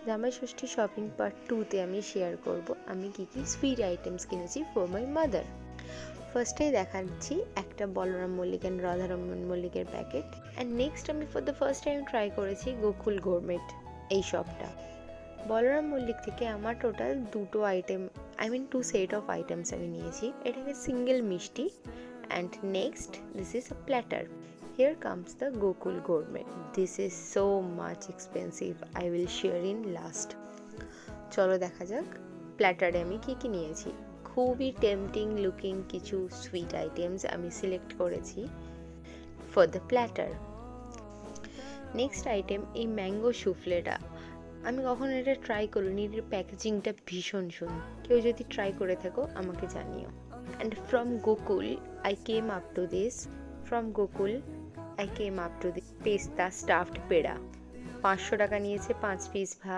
জামাই ষষ্ঠী shopping part 2-তে আমি share করব আমি কী কী সুইট আইটেমস কিনেছি ফর মাই মাদার। ফার্স্টেই দেখাচ্ছি একটা বলরাম মল্লিক অ্যান্ড রাধারমন মল্লিকের প্যাকেট, অ্যান্ড নেক্সট আমি for the first time try করেছি গোকুল গরমেট এই শপটা। বলরাম মল্লিক থেকে আমার total 2 item, two set of items আমি নিয়েছি। এটাকে সিঙ্গেল মিষ্টি, and next this is a platter. Here comes the Gokul Gourmet. This is so much expensive. I will share in last. চলো দেখা যাক প্ল্যাটারে আমি কী কী নিয়েছি। খুবই টেম্পটিং লুকিং কিছু সুইট আইটেমস আমি সিলেক্ট করেছি for the platter. Next item এই ম্যাঙ্গো সুফলেটা। আমি কখনো এটা ট্রাই করিনি, এর প্যাকেজিংটা ভীষণ সুন্দর। কেউ যদি ট্রাই করে থাকো আমাকে জানিও। And from Gokul I came up to this পেস্তা স্টাফড পেড়া। 500 টাকা নিয়েছে 5 পিস ভাত,